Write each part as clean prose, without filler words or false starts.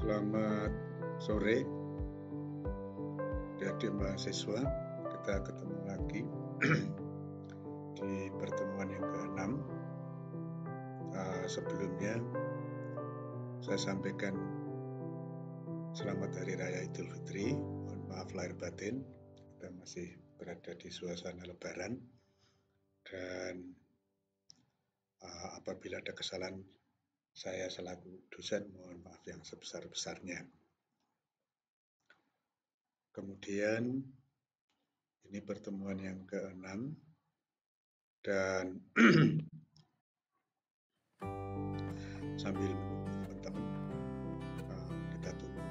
Selamat sore, adik mahasiswa. Kita ketemu lagi di pertemuan yang ke-6. Sebelumnya, saya sampaikan selamat Hari Raya Idul Fitri. Mohon maaf lahir batin, kita masih berada di suasana Lebaran. Dan apabila ada kesalahan, saya selaku dosen mohon maaf yang sebesar-besarnya. Kemudian ini pertemuan yang ke-6 dan sambil menunggu teman-teman, kita tunggu.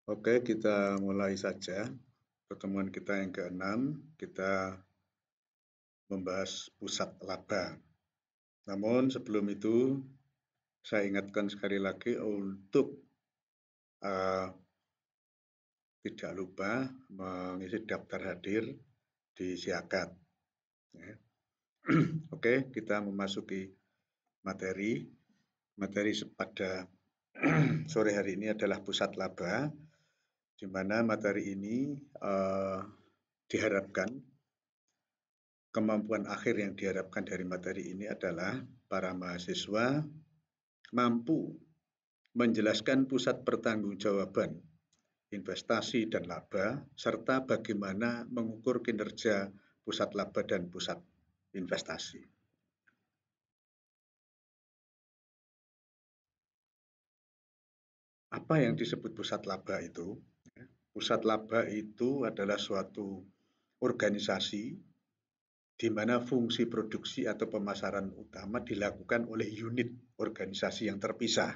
Oke, kita mulai saja. Pertemuan kita yang ke-6, kita membahas pusat laba. Namun sebelum itu, saya ingatkan sekali lagi untuk tidak lupa mengisi daftar hadir di Siakat. Ya. Oke, kita memasuki materi. Materi pada sore hari ini adalah pusat laba, di mana materi ini diharapkan, kemampuan akhir yang diharapkan dari materi ini adalah para mahasiswa mampu menjelaskan pusat pertanggungjawaban investasi dan laba, serta bagaimana mengukur kinerja pusat laba dan pusat investasi. Apa yang disebut pusat laba itu? Pusat laba itu adalah suatu organisasi di mana fungsi produksi atau pemasaran utama dilakukan oleh unit organisasi yang terpisah.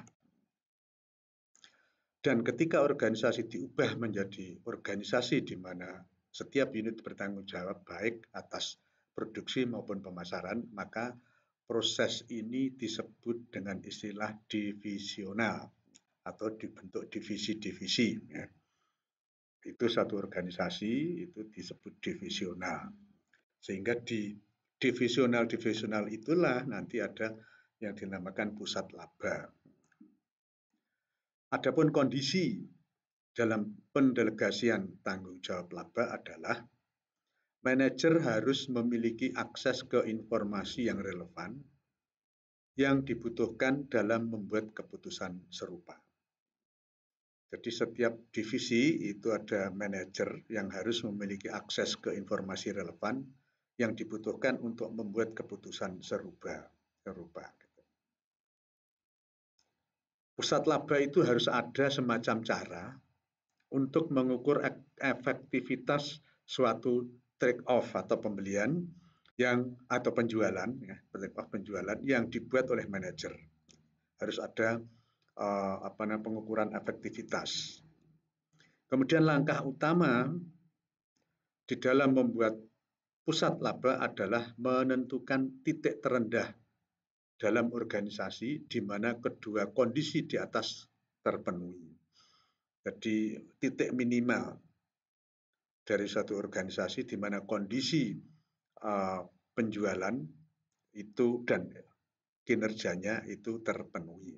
Dan ketika organisasi diubah menjadi organisasi di mana setiap unit bertanggung jawab baik atas produksi maupun pemasaran, maka proses ini disebut dengan istilah divisional atau dibentuk divisi-divisi. Ya. Itu satu organisasi itu disebut divisional. Sehingga di divisional itulah nanti ada yang dinamakan pusat laba. Adapun kondisi dalam pendelegasian tanggung jawab laba adalah manajer harus memiliki akses ke informasi yang relevan yang dibutuhkan dalam membuat keputusan serupa. Jadi setiap divisi itu ada manajer yang harus memiliki akses ke informasi relevan yang dibutuhkan untuk membuat keputusan serupa. Pusat laba itu harus ada semacam cara untuk mengukur efektivitas suatu trade off atau pembelian atau penjualan, penjualan yang dibuat oleh manajer. Harus ada pengukuran efektivitas. Kemudian langkah utama di dalam membuat pusat laba adalah menentukan titik terendah dalam organisasi di mana kedua kondisi di atas terpenuhi. Jadi titik minimal dari suatu organisasi di mana kondisi penjualan itu dan kinerjanya itu terpenuhi.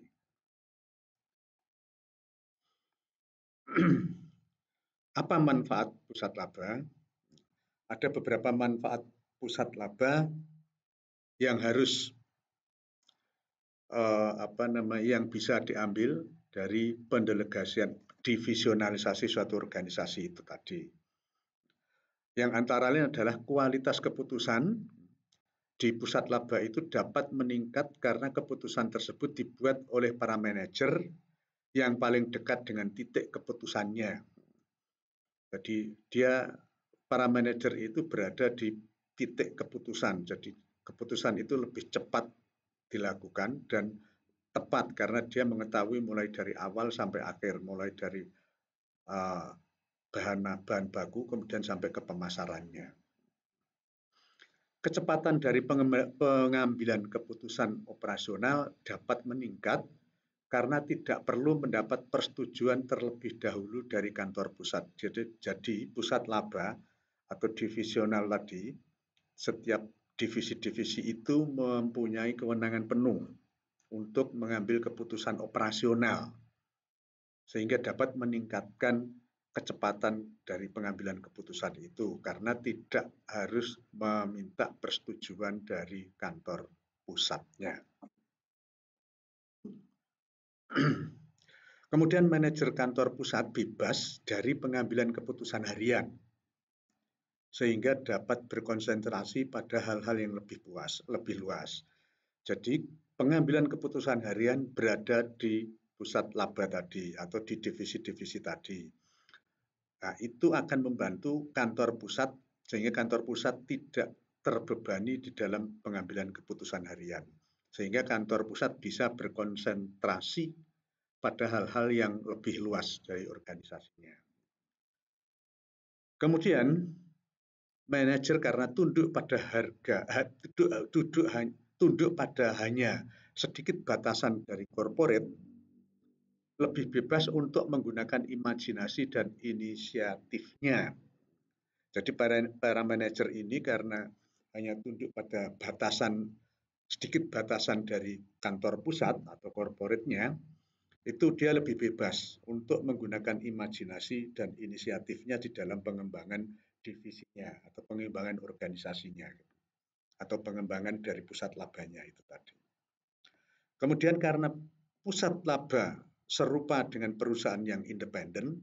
Apa manfaat pusat laba? Ada beberapa manfaat pusat laba yang harus yang bisa diambil dari pendelegasian divisionalisasi suatu organisasi itu tadi. Yang antara lain adalah kualitas keputusan di pusat laba itu dapat meningkat karena keputusan tersebut dibuat oleh para manajer yang paling dekat dengan titik keputusannya. Jadi para manajer itu berada di titik keputusan. Jadi keputusan itu lebih cepat dilakukan dan tepat karena dia mengetahui mulai dari awal sampai akhir, mulai dari bahan baku kemudian sampai ke pemasarannya. Kecepatan dari pengambilan keputusan operasional dapat meningkat karena tidak perlu mendapat persetujuan terlebih dahulu dari kantor pusat. Jadi pusat laba atau divisional tadi, setiap divisi-divisi itu mempunyai kewenangan penuh untuk mengambil keputusan operasional sehingga dapat meningkatkan kecepatan dari pengambilan keputusan itu karena tidak harus meminta persetujuan dari kantor pusatnya. Kemudian manajer kantor pusat bebas dari pengambilan keputusan harian sehingga dapat berkonsentrasi pada hal-hal yang lebih luas. Jadi pengambilan keputusan harian berada di pusat laba tadi atau di divisi-divisi tadi. Nah, itu akan membantu kantor pusat sehingga kantor pusat tidak terbebani di dalam pengambilan keputusan harian. sehingga kantor pusat bisa berkonsentrasi pada hal-hal yang lebih luas dari organisasinya. Kemudian manajer karena tunduk pada tunduk pada hanya sedikit batasan dari corporate, lebih bebas untuk menggunakan imajinasi dan inisiatifnya. Jadi para manajer ini karena hanya tunduk pada sedikit batasan dari kantor pusat atau corporate-nya, itu dia lebih bebas untuk menggunakan imajinasi dan inisiatifnya di dalam pengembangan divisinya atau pengembangan organisasinya atau pengembangan dari pusat labanya itu tadi. Kemudian karena pusat laba serupa dengan perusahaan yang independen,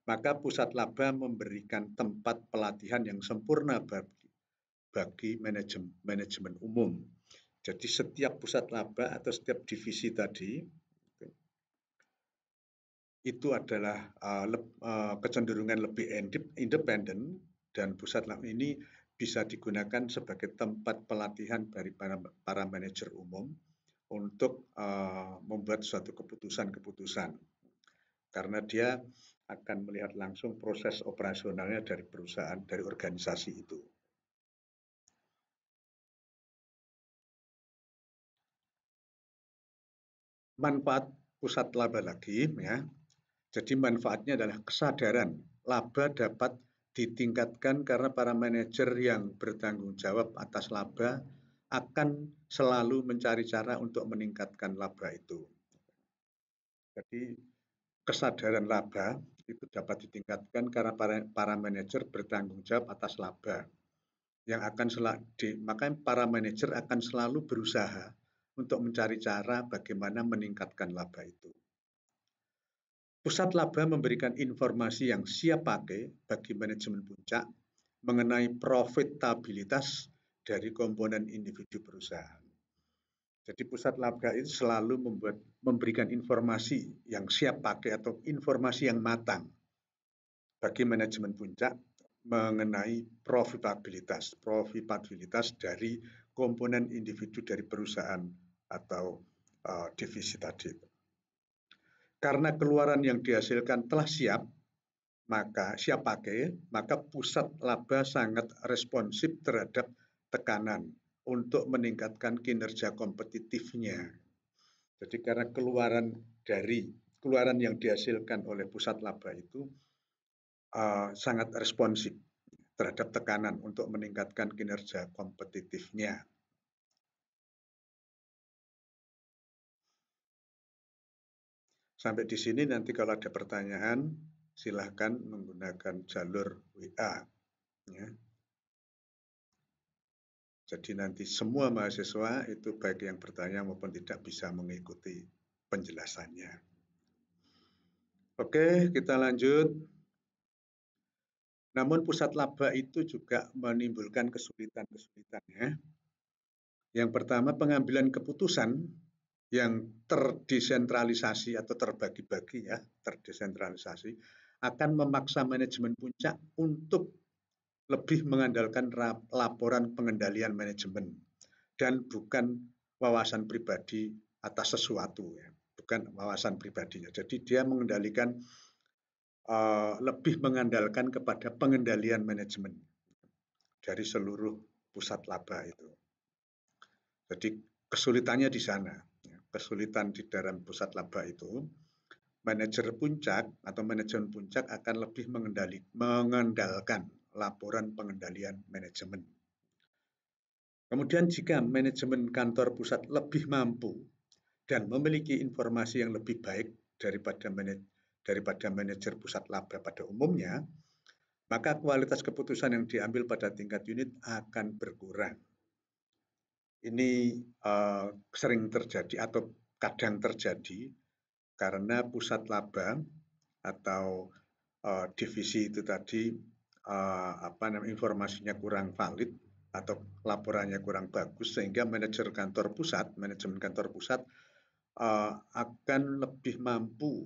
maka pusat laba memberikan tempat pelatihan yang sempurna bagi manajemen umum. Jadi setiap pusat laba atau setiap divisi tadi itu adalah kecenderungan lebih independen, dan pusat laba ini bisa digunakan sebagai tempat pelatihan dari para manajer umum untuk membuat suatu keputusan-keputusan, karena dia akan melihat langsung proses operasionalnya dari perusahaan, dari organisasi itu. Manfaat pusat laba lagi, ya. Jadi manfaatnya adalah kesadaran laba dapat ditingkatkan karena para manajer yang bertanggung jawab atas laba akan selalu mencari cara untuk meningkatkan laba itu. Jadi kesadaran laba itu dapat ditingkatkan karena para manajer bertanggung jawab atas laba yang akan makanya para manajer akan selalu berusaha untuk mencari cara bagaimana meningkatkan laba itu. Pusat laba memberikan informasi yang siap pakai bagi manajemen puncak mengenai profitabilitas dari komponen individu perusahaan. Jadi pusat laba itu selalu memberikan informasi yang siap pakai atau informasi yang matang bagi manajemen puncak mengenai profitabilitas dari komponen individu dari perusahaan atau divisi tadi. Karena keluaran yang dihasilkan telah siap pakai, maka pusat laba sangat responsif terhadap tekanan untuk meningkatkan kinerja kompetitifnya. Jadi karena keluaran yang dihasilkan oleh pusat laba itu sangat responsif terhadap tekanan untuk meningkatkan kinerja kompetitifnya. Sampai di sini, nanti kalau ada pertanyaan silahkan menggunakan jalur WA. Ya. Jadi nanti semua mahasiswa itu baik yang bertanya maupun tidak bisa mengikuti penjelasannya. Oke, kita lanjut. Namun pusat laba itu juga menimbulkan kesulitan-kesulitan, ya. Yang pertama, pengambilan keputusan yang terdesentralisasi atau terbagi-bagi, ya, terdesentralisasi akan memaksa manajemen puncak untuk lebih mengandalkan laporan pengendalian manajemen dan bukan wawasan pribadi atas sesuatu, ya, bukan wawasan pribadinya. Jadi dia lebih mengandalkan kepada pengendalian manajemen dari seluruh pusat laba itu. Jadi kesulitannya di sana. Kesulitan di dalam pusat laba itu, manajer puncak atau manajemen puncak akan lebih mengandalkan laporan pengendalian manajemen. Kemudian jika manajemen kantor pusat lebih mampu dan memiliki informasi yang lebih baik daripada manajer pusat laba pada umumnya, maka kualitas keputusan yang diambil pada tingkat unit akan berkurang. Ini sering terjadi atau kadang terjadi karena pusat laba atau divisi itu tadi informasinya kurang valid atau laporannya kurang bagus, sehingga manajemen kantor pusat akan lebih mampu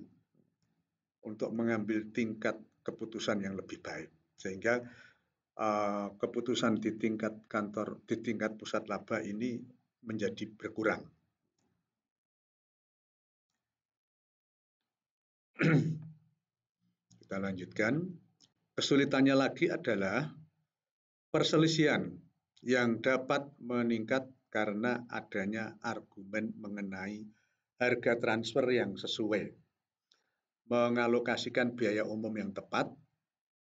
untuk mengambil tingkat keputusan yang lebih baik, sehingga keputusan di tingkat pusat laba ini menjadi berkurang. Kita lanjutkan. Kesulitannya lagi adalah perselisihan yang dapat meningkat karena adanya argumen mengenai harga transfer yang sesuai, mengalokasikan biaya umum yang tepat,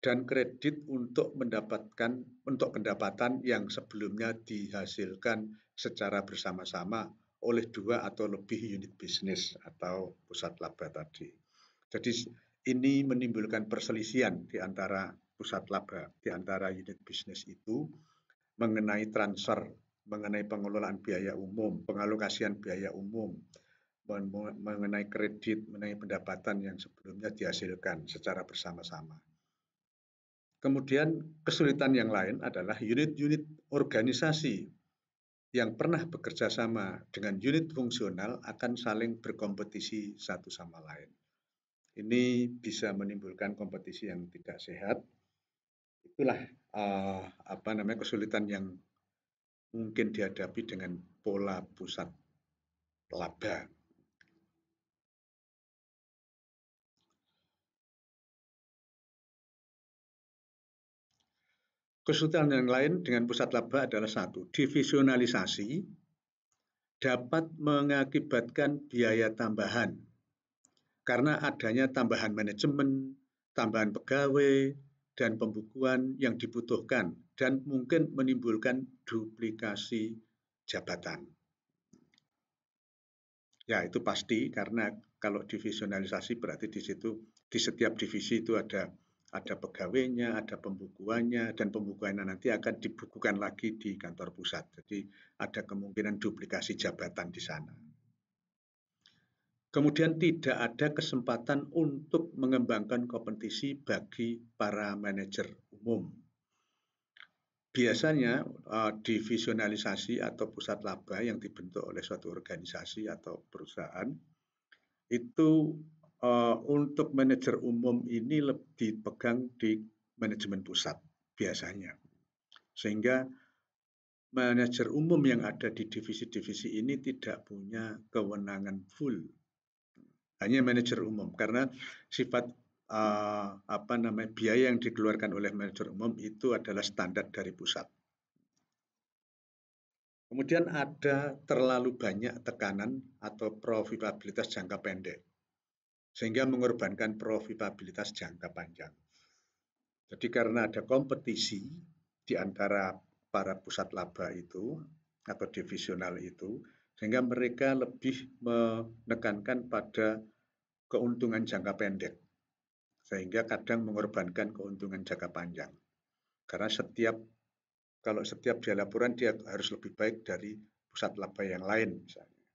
dan kredit untuk pendapatan yang sebelumnya dihasilkan secara bersama-sama oleh 2 atau lebih unit bisnis atau pusat laba tadi. Jadi ini menimbulkan perselisihan di antara pusat laba, di antara unit bisnis itu mengenai transfer, mengenai pengelolaan biaya umum, pengalokasian biaya umum, mengenai kredit, mengenai pendapatan yang sebelumnya dihasilkan secara bersama-sama. Kemudian kesulitan yang lain adalah unit-unit organisasi yang pernah bekerja sama dengan unit fungsional akan saling berkompetisi satu sama lain. Ini bisa menimbulkan kompetisi yang tidak sehat. Itulah kesulitan yang mungkin dihadapi dengan pola pusat laba. Kesulitan yang lain dengan pusat laba adalah satu, divisionalisasi dapat mengakibatkan biaya tambahan karena adanya tambahan manajemen, tambahan pegawai, dan pembukuan yang dibutuhkan dan mungkin menimbulkan duplikasi jabatan. Ya, itu pasti karena kalau divisionalisasi berarti di situ di setiap divisi itu ada pegawainya, ada pembukuannya, dan pembukuannya nanti akan dibukukan lagi di kantor pusat. Jadi ada kemungkinan duplikasi jabatan di sana. Kemudian tidak ada kesempatan untuk mengembangkan kompetisi bagi para manajer umum. Biasanya divisionalisasi atau pusat laba yang dibentuk oleh suatu organisasi atau perusahaan itu untuk manajer umum ini lebih dipegang di manajemen pusat biasanya. Sehingga manajer umum yang ada di divisi-divisi ini tidak punya kewenangan full. Hanya manajer umum karena sifat biaya yang dikeluarkan oleh manajer umum itu adalah standar dari pusat. Kemudian ada terlalu banyak tekanan atau profitabilitas jangka pendek sehingga mengorbankan profitabilitas jangka panjang. Jadi karena ada kompetisi di antara para pusat laba itu atau divisional itu sehingga mereka lebih menekankan pada keuntungan jangka pendek, sehingga kadang mengorbankan keuntungan jangka panjang. Karena kalau setiap dia laporan dia harus lebih baik dari pusat laba yang lain misalnya.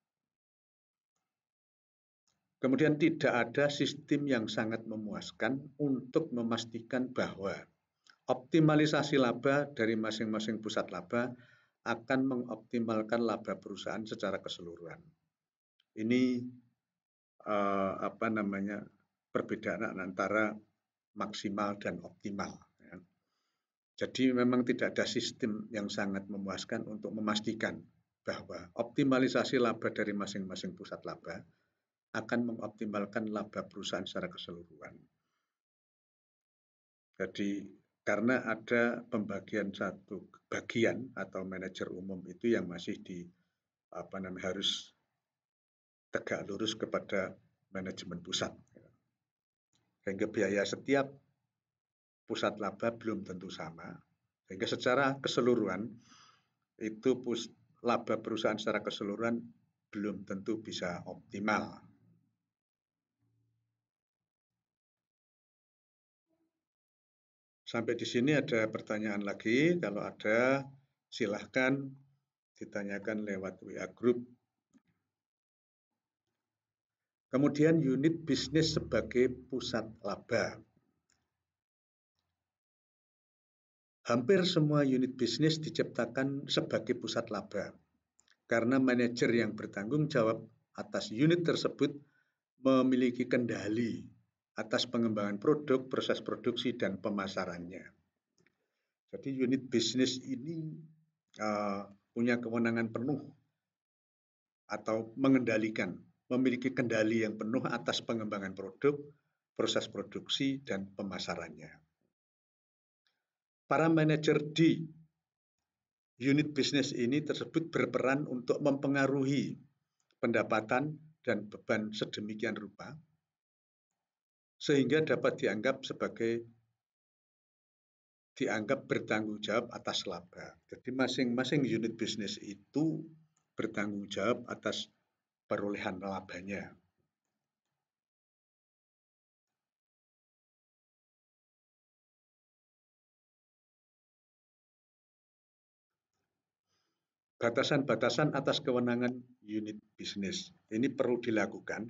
Kemudian tidak ada sistem yang sangat memuaskan untuk memastikan bahwa optimalisasi laba dari masing-masing pusat laba akan mengoptimalkan laba perusahaan secara keseluruhan. Ini perbedaan antara maksimal dan optimal. Ya. Jadi memang tidak ada sistem yang sangat memuaskan untuk memastikan bahwa optimalisasi laba dari masing-masing pusat laba akan mengoptimalkan laba perusahaan secara keseluruhan. Jadi karena ada pembagian satu bagian atau manajer umum itu yang masih harus tegak lurus kepada manajemen pusat. Sehingga biaya setiap pusat laba belum tentu sama. Sehingga secara keseluruhan itu laba perusahaan secara keseluruhan belum tentu bisa optimal. Sampai di sini ada pertanyaan lagi. Kalau ada silahkan ditanyakan lewat WA Group. Kemudian unit bisnis sebagai pusat laba. Hampir semua unit bisnis diciptakan sebagai pusat laba karena manajer yang bertanggung jawab atas unit tersebut memiliki kendali atas pengembangan produk, proses produksi, dan pemasarannya. Jadi unit bisnis ini punya kewenangan penuh atau mengendalikan, memiliki kendali yang penuh atas pengembangan produk, proses produksi, dan pemasarannya. Para manajer di unit bisnis ini tersebut berperan untuk mempengaruhi pendapatan dan beban sedemikian rupa sehingga dapat dianggap bertanggung jawab atas laba. Jadi masing-masing unit bisnis itu bertanggung jawab atas perolehan labanya. Batasan-batasan atas kewenangan unit bisnis ini perlu dilakukan.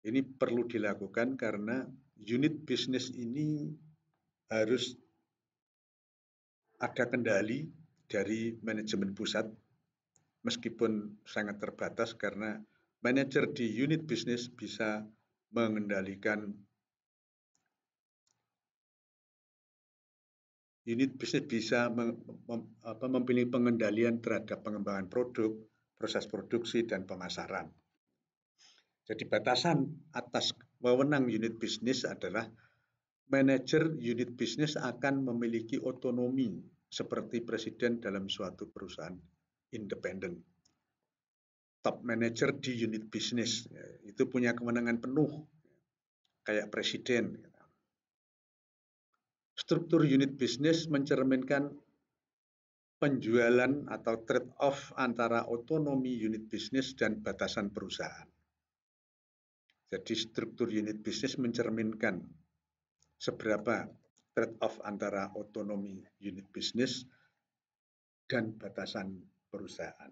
Ini perlu dilakukan karena unit bisnis ini harus ada kendali dari manajemen pusat, meskipun sangat terbatas karena manajer di unit bisnis bisa mengendalikan unit bisnis bisa memilih pengendalian terhadap pengembangan produk, proses produksi, dan pemasaran. Jadi batasan atas wewenang unit bisnis adalah manajer unit bisnis akan memiliki otonomi seperti presiden dalam suatu perusahaan independen. Top manager di unit bisnis itu punya kewenangan penuh kayak presiden. Struktur unit bisnis mencerminkan penjualan atau trade-off antara otonomi unit bisnis dan batasan perusahaan. Jadi struktur unit bisnis mencerminkan seberapa trade-off antara otonomi unit bisnis dan batasan perusahaan.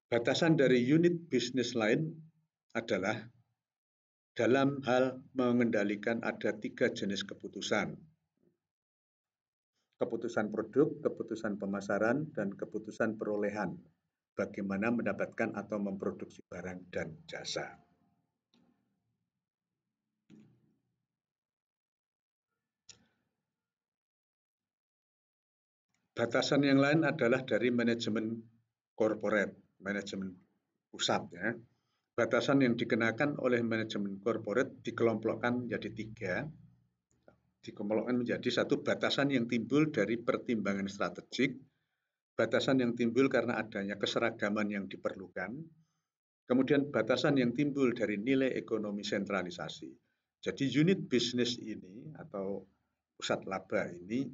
Batasan dari unit bisnis lain adalah dalam hal mengendalikan ada 3 jenis keputusan. Keputusan produk, keputusan pemasaran, dan keputusan perolehan. Bagaimana mendapatkan atau memproduksi barang dan jasa. Batasan yang lain adalah dari manajemen corporate, manajemen pusat. Batasan yang dikenakan oleh manajemen corporate dikelompokkan menjadi 3. Dikelompokkan menjadi 1, batasan yang timbul dari pertimbangan strategik, batasan yang timbul karena adanya keseragaman yang diperlukan, kemudian batasan yang timbul dari nilai ekonomi sentralisasi. Jadi unit bisnis ini atau pusat laba ini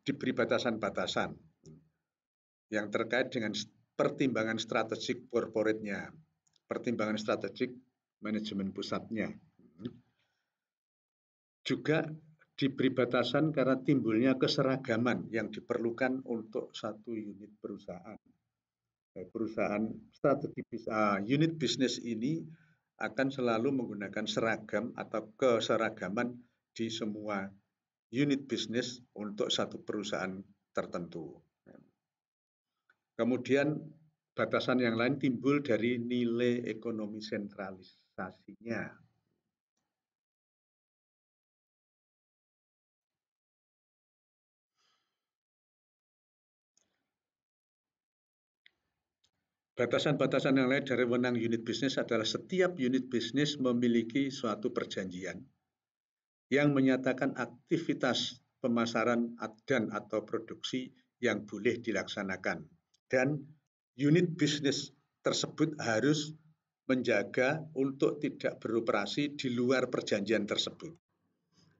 diberi batasan-batasan yang terkait dengan pertimbangan strategik corporate-nya, pertimbangan strategik manajemen pusatnya. Juga diberi batasan karena timbulnya keseragaman yang diperlukan untuk satu unit perusahaan. Unit bisnis ini akan selalu menggunakan seragam atau keseragaman di semua unit bisnis untuk satu perusahaan tertentu. Kemudian batasan yang lain timbul dari nilai ekonomi sentralisasinya. Batasan-batasan yang lain dari wewenang unit bisnis adalah setiap unit bisnis memiliki suatu perjanjian yang menyatakan aktivitas pemasaran dan atau produksi yang boleh dilaksanakan. Dan unit bisnis tersebut harus menjaga untuk tidak beroperasi di luar perjanjian tersebut.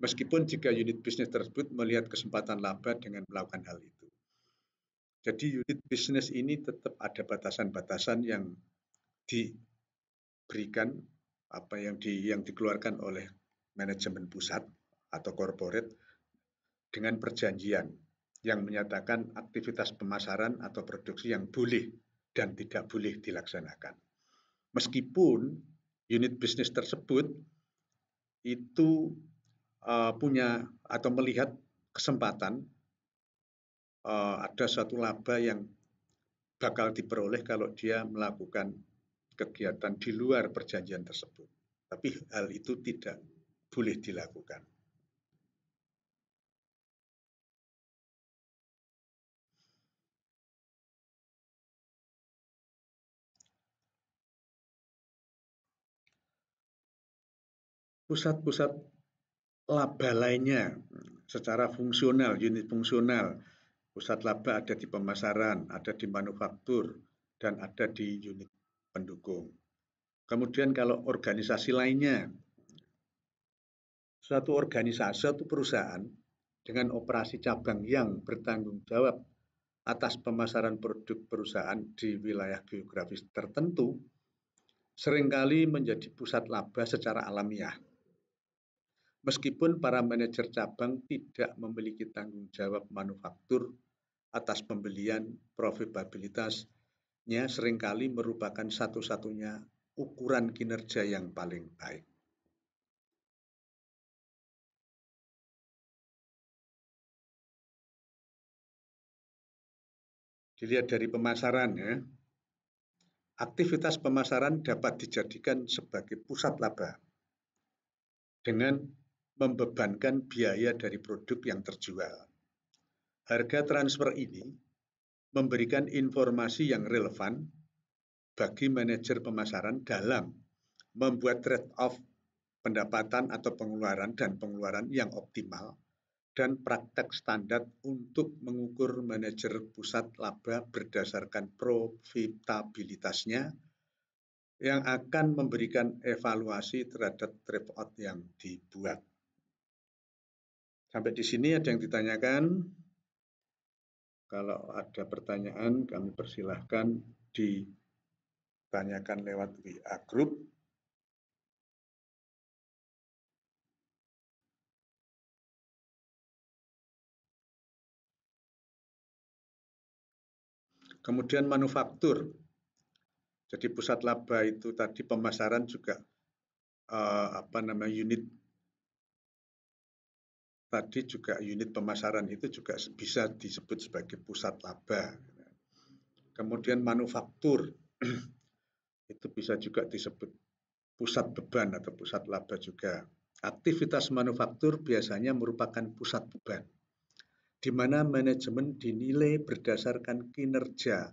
Meskipun jika unit bisnis tersebut melihat kesempatan laba dengan melakukan hal itu. Jadi unit bisnis ini tetap ada batasan-batasan yang diberikan, yang dikeluarkan oleh manajemen pusat atau corporate dengan perjanjian yang menyatakan aktivitas pemasaran atau produksi yang boleh dan tidak boleh dilaksanakan. Meskipun unit bisnis tersebut itu punya atau melihat kesempatan ada suatu laba yang bakal diperoleh kalau dia melakukan kegiatan di luar perjanjian tersebut. Tapi hal itu tidak boleh dilakukan. pusat-pusat laba lainnya secara fungsional, unit fungsional. Pusat laba ada di pemasaran, ada di manufaktur, dan ada di unit pendukung. Kemudian kalau organisasi lainnya, suatu organisasi, suatu perusahaan dengan operasi cabang yang bertanggung jawab atas pemasaran produk perusahaan di wilayah geografis tertentu, seringkali menjadi pusat laba secara alamiah. Meskipun para manajer cabang tidak memiliki tanggung jawab manufaktur atas pembelian, profitabilitasnya seringkali merupakan satu-satunya ukuran kinerja yang paling baik. Dilihat dari pemasaran ya. Aktivitas pemasaran dapat dijadikan sebagai pusat laba dengan membebankan biaya dari produk yang terjual. Harga transfer ini memberikan informasi yang relevan bagi manajer pemasaran dalam membuat trade-off pendapatan atau pengeluaran dan pengeluaran yang optimal dan praktek standar untuk mengukur manajer pusat laba berdasarkan profitabilitasnya yang akan memberikan evaluasi terhadap trade-off yang dibuat. Sampai di sini ada yang ditanyakan? Kalau ada pertanyaan, kami persilahkan ditanyakan lewat WA Group. Kemudian manufaktur. Jadi pusat laba itu tadi pemasaran juga unit tadi juga unit pemasaran itu juga bisa disebut sebagai pusat laba. Kemudian manufaktur itu bisa juga disebut pusat beban atau pusat laba juga. Aktivitas manufaktur biasanya merupakan pusat beban, di mana manajemen dinilai berdasarkan kinerja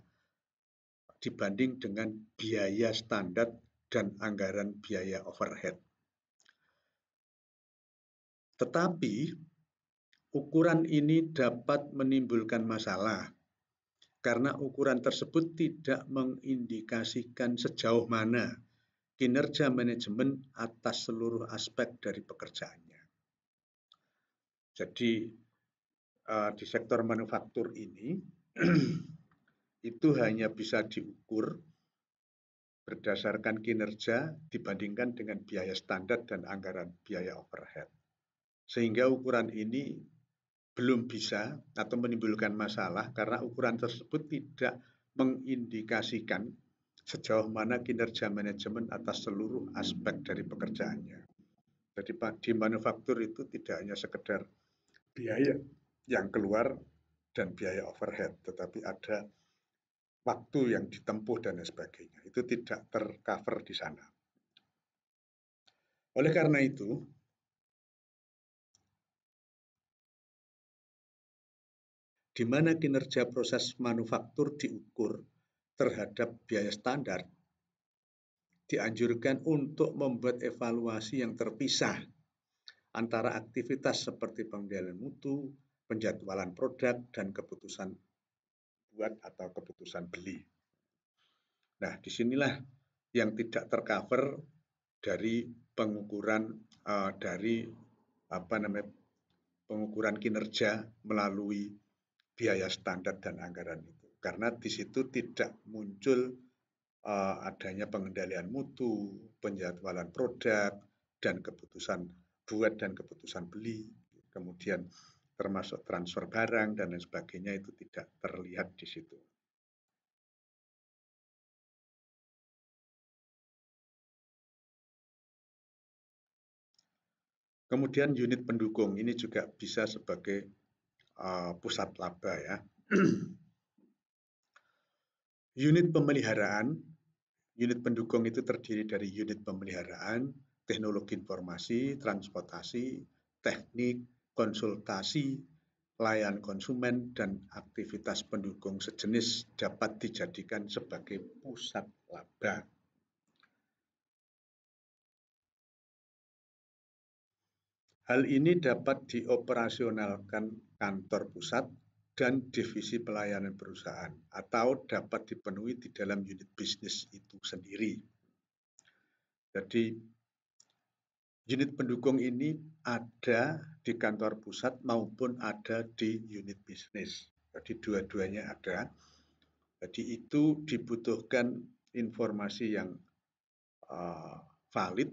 dibanding dengan biaya standar dan anggaran biaya overhead. Tetapi ukuran ini dapat menimbulkan masalah karena ukuran tersebut tidak mengindikasikan sejauh mana kinerja manajemen atas seluruh aspek dari pekerjaannya. Jadi di sektor manufaktur ini itu hanya bisa diukur berdasarkan kinerja dibandingkan dengan biaya standar dan anggaran biaya overhead. Sehingga ukuran ini belum bisa atau menimbulkan masalah karena ukuran tersebut tidak mengindikasikan sejauh mana kinerja manajemen atas seluruh aspek dari pekerjaannya. Jadi di manufaktur itu tidak hanya sekedar biaya yang keluar dan biaya overhead, tetapi ada waktu yang ditempuh dan sebagainya. Itu tidak tercover di sana. Oleh karena itu, di mana kinerja proses manufaktur diukur terhadap biaya standar, dianjurkan untuk membuat evaluasi yang terpisah antara aktivitas seperti pengendalian mutu, penjadwalan produk, dan keputusan buat atau keputusan beli. Nah, disinilah yang tidak tercover dari pengukuran pengukuran kinerja melalui biaya standar dan anggaran itu. Karena di situ tidak muncul adanya pengendalian mutu, penjadwalan produk, dan keputusan buat dan keputusan beli, kemudian termasuk transfer barang dan lain sebagainya itu tidak terlihat di situ. Kemudian unit pendukung ini juga bisa sebagai pusat laba ya. Unit pemeliharaan, unit pendukung itu terdiri dari unit pemeliharaan, teknologi informasi, transportasi, teknik, konsultasi, layanan konsumen, dan aktivitas pendukung sejenis dapat dijadikan sebagai pusat laba. Hal ini dapat dioperasionalkan kantor pusat dan divisi pelayanan perusahaan atau dapat dipenuhi di dalam unit bisnis itu sendiri. Jadi unit pendukung ini ada di kantor pusat maupun ada di unit bisnis. Jadi dua-duanya ada. Jadi itu dibutuhkan informasi yang valid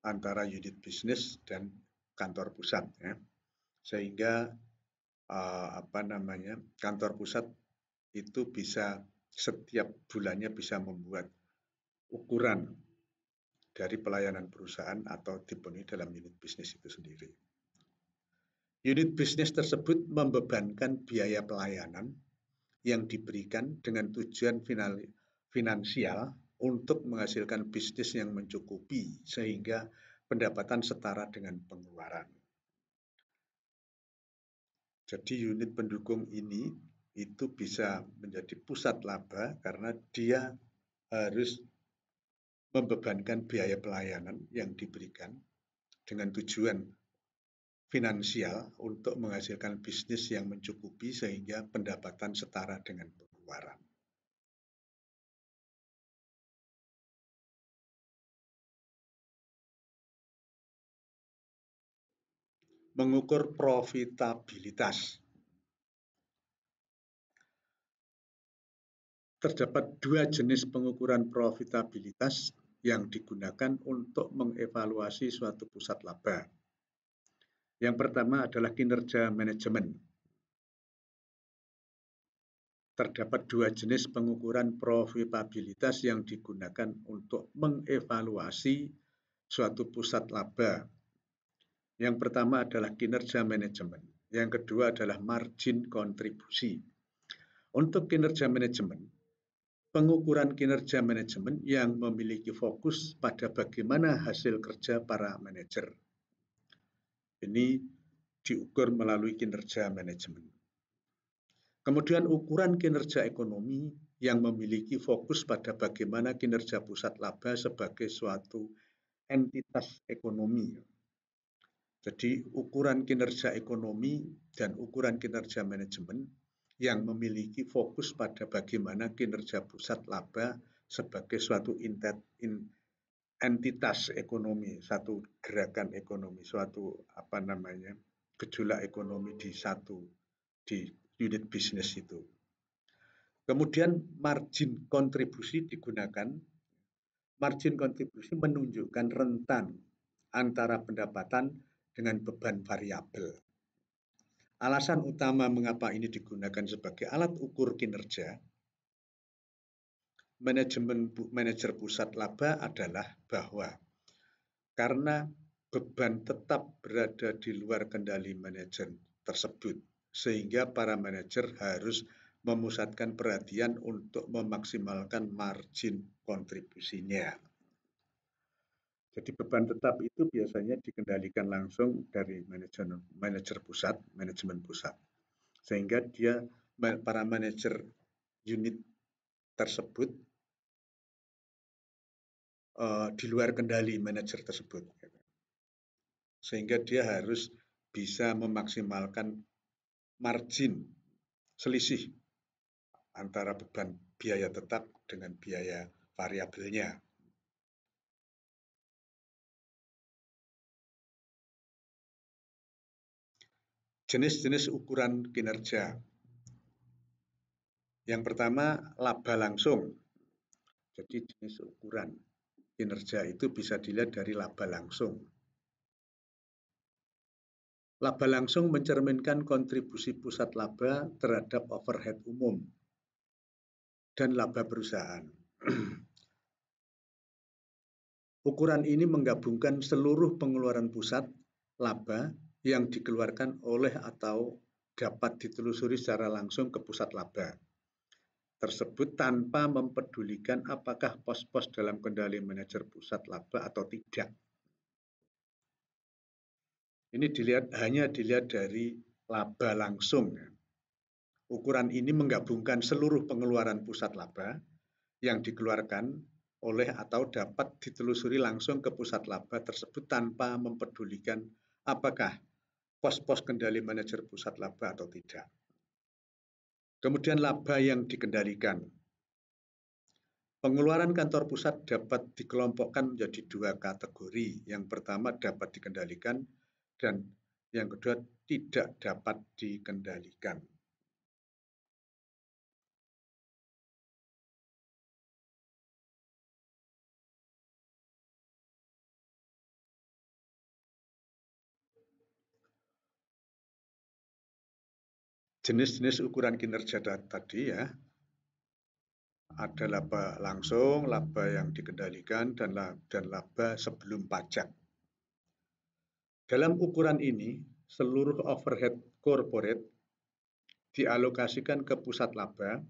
antara unit bisnis dan kantor pusat, ya. Sehingga kantor pusat itu bisa setiap bulannya bisa membuat ukuran dari pelayanan perusahaan atau dipenuhi dalam unit bisnis itu sendiri. Unit bisnis tersebut membebankan biaya pelayanan yang diberikan dengan tujuan finansial untuk menghasilkan bisnis yang mencukupi sehingga pendapatan setara dengan pengeluaran. Jadi unit pendukung ini itu bisa menjadi pusat laba karena dia harus membebankan biaya pelayanan yang diberikan dengan tujuan finansial untuk menghasilkan bisnis yang mencukupi sehingga pendapatan setara dengan pengeluaran. Mengukur profitabilitas. Terdapat dua jenis pengukuran profitabilitas yang digunakan untuk mengevaluasi suatu pusat laba. Yang pertama adalah kinerja manajemen. Terdapat dua jenis pengukuran profitabilitas yang digunakan untuk mengevaluasi suatu pusat laba. Yang pertama adalah kinerja manajemen. Yang kedua adalah margin kontribusi. Untuk kinerja manajemen, pengukuran kinerja manajemen yang memiliki fokus pada bagaimana hasil kerja para manajer. Ini diukur melalui kinerja manajemen. Kemudian ukuran kinerja ekonomi yang memiliki fokus pada bagaimana kinerja pusat laba sebagai suatu entitas ekonomi. Jadi ukuran kinerja ekonomi dan ukuran kinerja manajemen yang memiliki fokus pada bagaimana kinerja pusat laba sebagai suatu entitas ekonomi, satu gerakan ekonomi, suatu gejolak ekonomi di unit bisnis itu. Kemudian margin kontribusi digunakan. Margin kontribusi menunjukkan rentan antara pendapatan dengan beban variabel. Alasan utama mengapa ini digunakan sebagai alat ukur kinerja manajer pusat laba adalah bahwa karena beban tetap berada di luar kendali manajer tersebut, sehingga para manajer harus memusatkan perhatian untuk memaksimalkan margin kontribusinya. Jadi beban tetap itu biasanya dikendalikan langsung dari manajer pusat, manajemen pusat. Sehingga para manajer unit tersebut di luar kendali manajer tersebut. Sehingga dia harus bisa memaksimalkan margin selisih antara beban biaya tetap dengan biaya variabelnya. Jenis-jenis ukuran kinerja. Yang pertama, laba langsung. Jadi jenis ukuran kinerja itu bisa dilihat dari laba langsung. Laba langsung mencerminkan kontribusi pusat laba terhadap overhead umum dan laba perusahaan. Ukuran ini menggabungkan seluruh pengeluaran pusat laba yang dikeluarkan oleh atau dapat ditelusuri secara langsung ke pusat laba tersebut tanpa mempedulikan apakah pos-pos dalam kendali manajer pusat laba atau tidak. Ini hanya dilihat dari laba langsung. Ukuran ini menggabungkan seluruh pengeluaran pusat laba yang dikeluarkan oleh atau dapat ditelusuri langsung ke pusat laba tersebut tanpa mempedulikan apakah pos-pos kendali manajer pusat laba atau tidak. Kemudian laba yang dikendalikan. Pengeluaran kantor pusat dapat dikelompokkan menjadi dua kategori. Yang pertama dapat dikendalikan dan yang kedua tidak dapat dikendalikan. Jenis-jenis ukuran kinerja tadi ya, ada laba langsung, laba yang dikendalikan, dan laba sebelum pajak. Dalam ukuran ini, seluruh overhead corporate dialokasikan ke pusat laba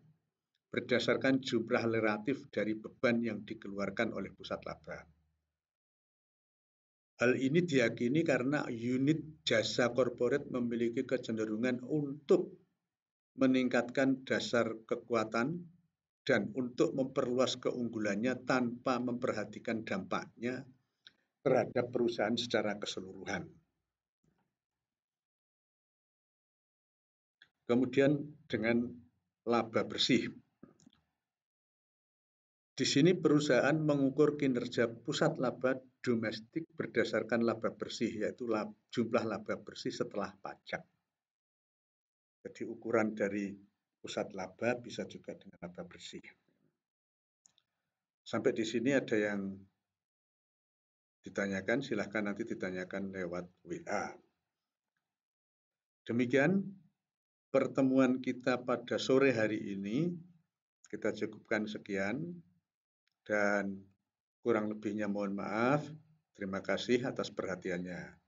berdasarkan jumlah relatif dari beban yang dikeluarkan oleh pusat laba. Hal ini diyakini karena unit jasa corporate memiliki kecenderungan untuk meningkatkan dasar kekuatan dan untuk memperluas keunggulannya tanpa memperhatikan dampaknya terhadap perusahaan secara keseluruhan. Kemudian dengan laba bersih. Di sini perusahaan mengukur kinerja pusat laba domestik berdasarkan laba bersih, yaitu jumlah laba bersih setelah pajak. Jadi ukuran dari pusat laba bisa juga dengan laba bersih. Sampai di sini ada yang ditanyakan, silahkan nanti ditanyakan lewat WA. Demikian pertemuan kita pada sore hari ini. Kita cukupkan sekian dan kurang lebihnya mohon maaf. Terima kasih atas perhatiannya.